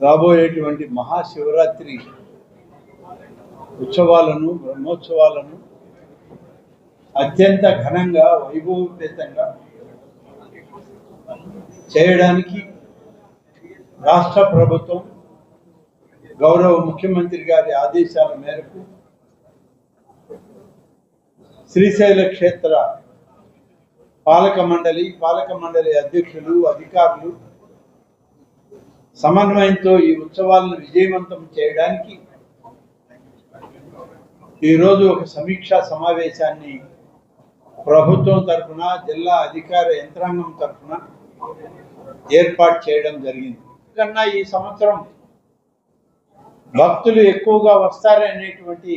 రాబోయేటువంటి మహాశివరాత్రి ఉత్సవాలను బ్రహ్మోత్సవాలను అత్యంత ఘనంగా వైభవపేతంగా చేయడానికి రాష్ట్ర ప్రభుత్వం గౌరవ ముఖ్యమంత్రి గారి ఆదేశాల మేరకు శ్రీశైల క్షేత్ర పాలక మండలి అధ్యక్షులు అధికారులు సమన్వయంతో ఈ ఉత్సవాలను విజయవంతం చేయడానికి ఈరోజు ఒక సమీక్షా సమావేశాన్ని ప్రభుత్వం తరఫున జిల్లా అధికార యంత్రాంగం తరఫున ఏర్పాటు చేయడం జరిగింది. కన్నా ఈ సంవత్సరం భక్తులు ఎక్కువగా వస్తారనేటువంటి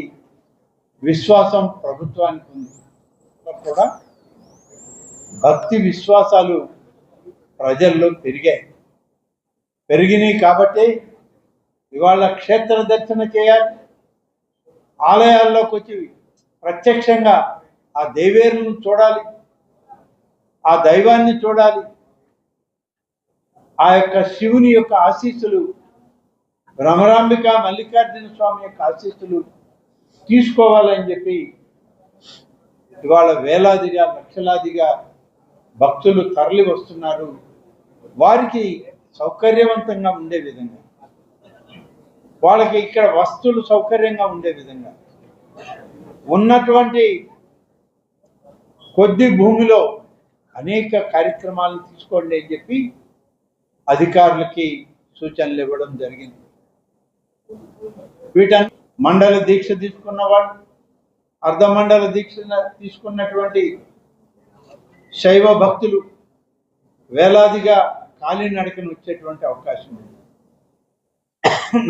విశ్వాసం ప్రభుత్వానికి ఉంది. కూడా భక్తి విశ్వాసాలు ప్రజల్లో పెరిగినాయి కాబట్టి ఇవాళ క్షేత్ర దర్శన చేయాలి, ఆలయాల్లోకి వచ్చి ప్రత్యక్షంగా ఆ దేవేరును చూడాలి, ఆ దైవాన్ని చూడాలి, ఆ యొక్క శివుని యొక్క ఆశీస్సులు, భ్రమరాంబిక మల్లికార్జున స్వామి యొక్క ఆశీస్సులు తీసుకోవాలని చెప్పి ఇవాళ వేలాదిగా లక్షలాదిగా భక్తులు తరలి వస్తున్నారు. వారికి సౌకర్యవంతంగా ఉండే విధంగా, వాళ్ళకి ఇక్కడ వస్తువులు సౌకర్యంగా ఉండే విధంగా ఉన్నటువంటి కొద్ది భూమిలో అనేక కార్యక్రమాలను తీసుకోండి అని చెప్పి అధికారులకి సూచనలు ఇవ్వడం జరిగింది. వీటన్ని మండల దీక్ష తీసుకున్న వాళ్ళు, అర్ధమండల దీక్ష తీసుకున్నటువంటి శైవ భక్తులు వేలాదిగా కాలినడకను వచ్చేటువంటి అవకాశం ఉంది.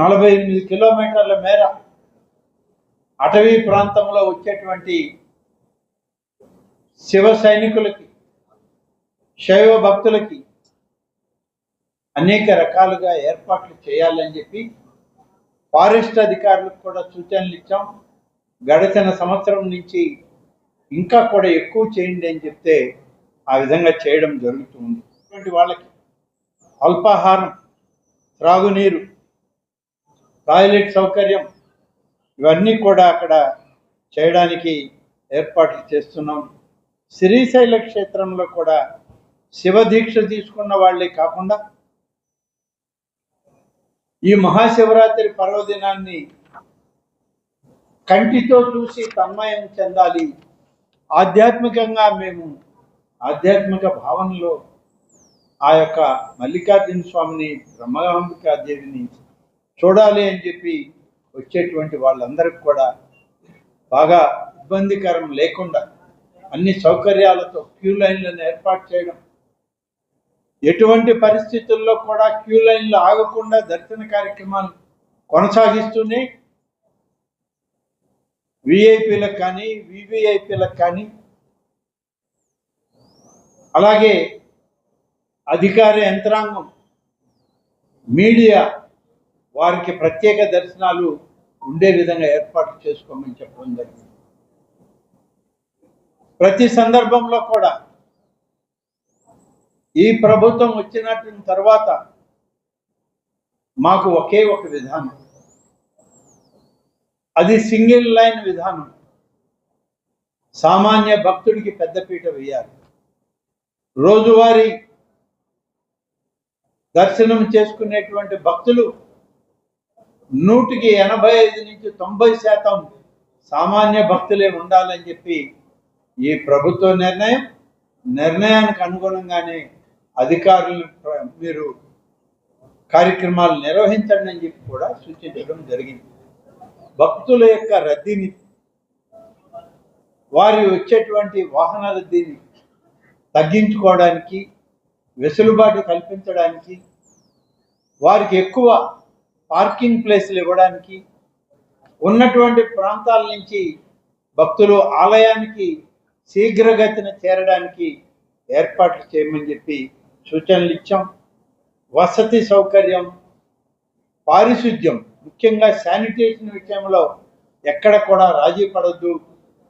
48 కిలోమీటర్ల మేర అటవీ ప్రాంతంలో వచ్చేటువంటి శివ సైనికులకి, శైవ భక్తులకి అనేక రకాలుగా ఏర్పాట్లు చేయాలని చెప్పి ఫారెస్ట్ అధికారులకు కూడా సూచనలు ఇచ్చాం. గడిచిన సంవత్సరం నుంచి ఇంకా కూడా ఎక్కువ చేయండి అని చెప్తే ఆ విధంగా చేయడం జరుగుతుంది. ఇటువంటి వాళ్ళకి అల్పాహారం, త్రాగునీరు, టాయిలెట్ సౌకర్యం ఇవన్నీ కూడా అక్కడ చేయడానికి ఏర్పాట్లు చేస్తున్నాం. శ్రీశైల క్షేత్రంలో కూడా శివ దీక్ష తీసుకున్న వాళ్ళే కాకుండా ఈ మహాశివరాత్రి పర్వదినాన్ని కంటితో చూసి తన్మయం చెందాలి, ఆధ్యాత్మికంగా మేము ఆధ్యాత్మిక భావనలో ఆ యొక్క మల్లికార్జున స్వామిని, బ్రహ్మాంబికా దేవిని చూడాలి అని చెప్పి వచ్చేటువంటి వాళ్ళందరికీ కూడా బాగా ఇబ్బందికరం లేకుండా అన్ని సౌకర్యాలతో క్యూ లైన్లను ఏర్పాటు చేయడం, ఎటువంటి పరిస్థితుల్లో కూడా క్యూ లైన్లు ఆగకుండా దర్శన కార్యక్రమాలు కొనసాగిస్తూనే విఐపీలకు కానీ వివిఐపీలకు కానీ అలాగే అధికార యంత్రాంగం, మీడియా వారికి ప్రత్యేక దర్శనాలు ఉండే విధంగా ఏర్పాటు చేసుకోమని చెప్పడం జరిగింది. ప్రతి సందర్భంలో కూడా ఈ ప్రభుత్వం వచ్చిన తర్వాత మాకు ఒకే ఒక విధానం, అది సింగిల్ లైన్ విధానం. సామాన్య భక్తుడికి పెద్దపీట వేయాలి. రోజువారీ దర్శనం చేసుకునేటువంటి భక్తులు 100కి 85 నుంచి 90% సామాన్య భక్తులే ఉండాలని చెప్పి ఈ ప్రభుత్వ నిర్ణయానికి అనుగుణంగానే అధికారులను మీరు కార్యక్రమాలు నిర్వహించండి అని చెప్పి కూడా సూచించడం జరిగింది. భక్తుల యొక్క రద్దీని, వారి వచ్చేటువంటి వాహన రద్దీని తగ్గించుకోవడానికి, వెసులుబాటు కల్పించడానికి, వారికి ఎక్కువ పార్కింగ్ ప్లేస్లు ఇవ్వడానికి, ఉన్నటువంటి ప్రాంతాల నుంచి భక్తులు ఆలయానికి శీఘ్రగతిన చేరడానికి ఏర్పాట్లు చేయమని చెప్పి సూచనలు ఇచ్చాం. వసతి సౌకర్యం, పారిశుద్ధ్యం, ముఖ్యంగా శానిటేషన్ విషయంలో ఎక్కడ కూడా రాజీ పడద్దు,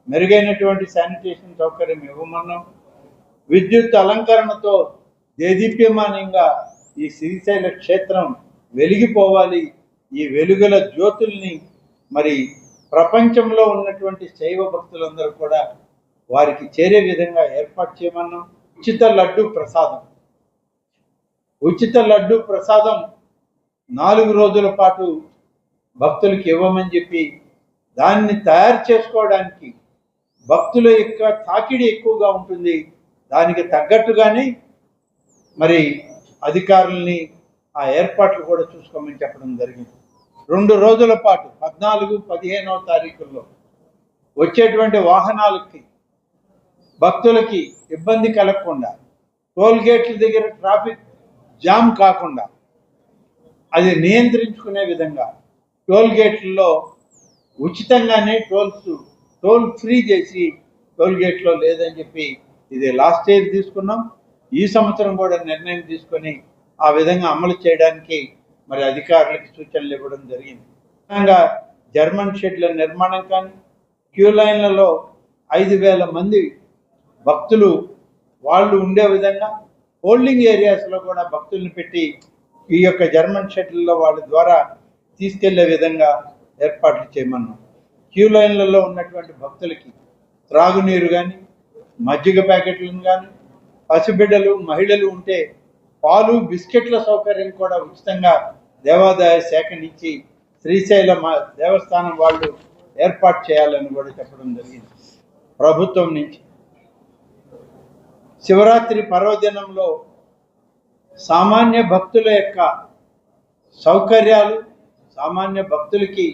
మెరుగైనటువంటి శానిటేషన్ సౌకర్యం ఇవ్వమన్నాం. విద్యుత్ అలంకరణతో దేదీప్యమానంగా ఈ శ్రీశైల క్షేత్రం వెలిగిపోవాలి. ఈ వెలుగుల జ్యోతుల్ని మరి ప్రపంచంలో ఉన్నటువంటి శైవ భక్తులందరూ కూడా వారికి చేరే విధంగా ఏర్పాటు చేయమన్నాం. ఉచిత లడ్డు ప్రసాదం 4 రోజుల పాటు భక్తులకు ఇవ్వమని చెప్పి, దాన్ని తయారు చేసుకోవడానికి భక్తుల యొక్క తాకిడి ఎక్కువగా ఉంటుంది. దానికి తగ్గట్టుగానే మరి అధికారుల్ని ఆ ఏర్పాట్లు కూడా చూసుకోమని చెప్పడం జరిగింది. 2 రోజుల పాటు 14, 15వ తారీఖుల్లో వచ్చేటువంటి వాహనాలకి భక్తులకి ఇబ్బంది కలగకుండా, టోల్ గేట్ల దగ్గర ట్రాఫిక్ జామ్ కాకుండా అది నియంత్రించుకునే విధంగా టోల్ గేట్లలో ఉచితంగానే టోల్ ఫ్రీ చేసి టోల్ గేట్లో లేదని చెప్పి ఇది లాస్ట్ ఇయర్ తీసుకున్నాం. ఈ సంవత్సరం కూడా నిర్ణయం తీసుకొని ఆ విధంగా అమలు చేయడానికి మరి అధికారులకు సూచనలు ఇవ్వడం జరిగింది. ముఖ్యంగా జర్మన్ షెడ్ల నిర్మాణం కానీ, క్యూ లైన్లలో 5,000 మంది భక్తులు వాళ్ళు ఉండే విధంగా హోల్డింగ్ ఏరియాస్లో కూడా భక్తుల్ని పెట్టి ఈ యొక్క జర్మన్ షెడ్లలో వాళ్ళ ద్వారా తీసుకెళ్లే విధంగా ఏర్పాట్లు చేయమన్నాం. క్యూ లైన్లలో ఉన్నటువంటి భక్తులకి త్రాగునీరు కానీ, మజ్జిగ ప్యాకెట్లను కానీ, పసిబిడ్డలు మహిళలు ఉంటే పాలు బిస్కెట్ల సౌకర్యం కూడా ఉచితంగా దేవాదాయ శాఖ నుంచి శ్రీశైల దేవస్థానం వాళ్ళు ఏర్పాటు చేయాలని కూడా చెప్పడం జరిగింది. ప్రభుత్వం నుంచి శివరాత్రి పర్వదినంలో సామాన్య భక్తుల యొక్క సౌకర్యాలు, సామాన్య భక్తులకి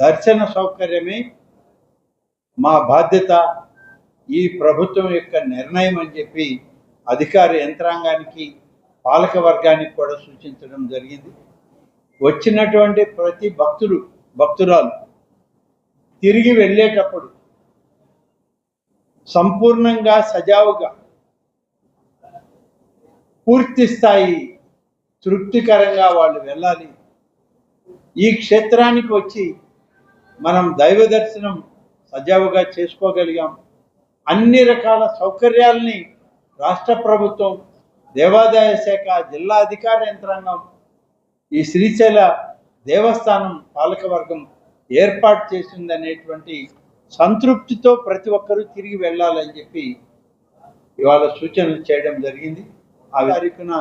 దర్శన సౌకర్యమే మా బాధ్యత, ఈ ప్రభుత్వం యొక్క నిర్ణయం అని చెప్పి అధికార యంత్రాంగానికి, పాలక వర్గానికి కూడా సూచించడం జరిగింది. వచ్చినటువంటి ప్రతి భక్తురాలు తిరిగి వెళ్ళేటప్పుడు సంపూర్ణంగా సజావుగా పూర్తి స్థాయి తృప్తికరంగా వాళ్ళు వెళ్ళాలి. ఈ క్షేత్రానికి వచ్చి మనం దైవ దర్శనం సజావుగా చేసుకోగలిగాం. అన్ని రకాల సౌకర్యాలని రాష్ట్ర ప్రభుత్వం, దేవాదాయ శాఖ, జిల్లా అధికార యంత్రాంగం, ఈ శ్రీశైల దేవస్థానం పాలకవర్గం ఏర్పాటు చేసిందనేటువంటి సంతృప్తితో ప్రతి ఒక్కరూ తిరిగి వెళ్ళాలని చెప్పి ఇవాళ సూచనలు చేయడం జరిగింది. ఆ తారీఖున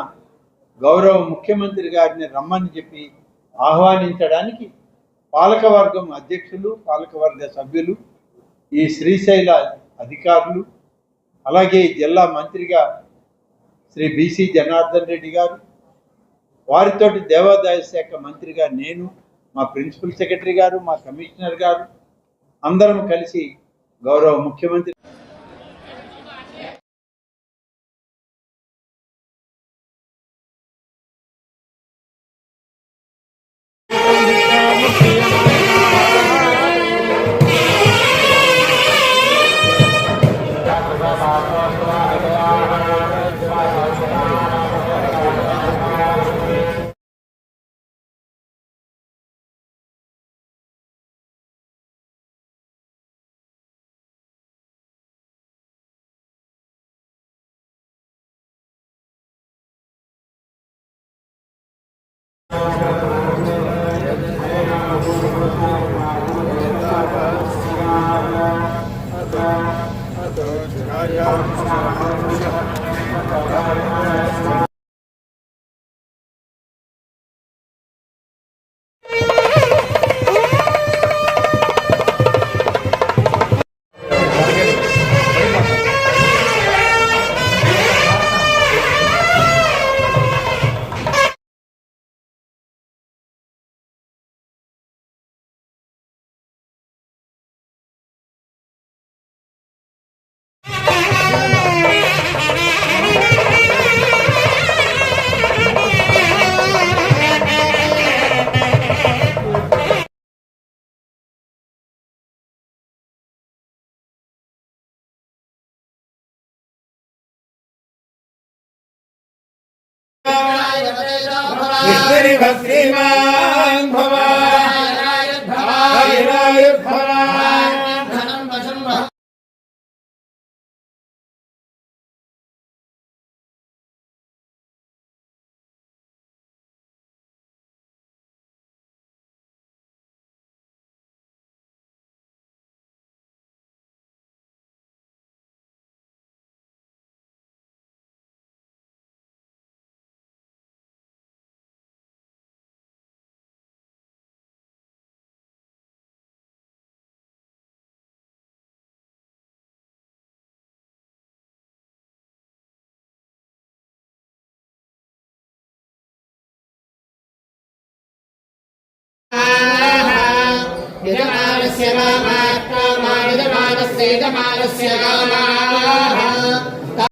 గౌరవ ముఖ్యమంత్రి గారిని రమ్మని చెప్పి ఆహ్వానించడానికి పాలకవర్గం అధ్యక్షులు, పాలకవర్గ సభ్యులు, ఈ శ్రీశైల అధికారులు, అలాగే జిల్లా మంత్రిగా శ్రీ బీసీ జనార్దన్ రెడ్డి గారు, వారితోటి దేవాదాయ శాఖ మంత్రిగా నేను, మా ప్రిన్సిపల్ సెక్రటరీ గారు, మా కమిషనర్ గారు అందరం కలిసి గౌరవ ముఖ్యమంత్రి श्रीमान् भव कामाः कामानिजमानस्य यजमानस्य कामाः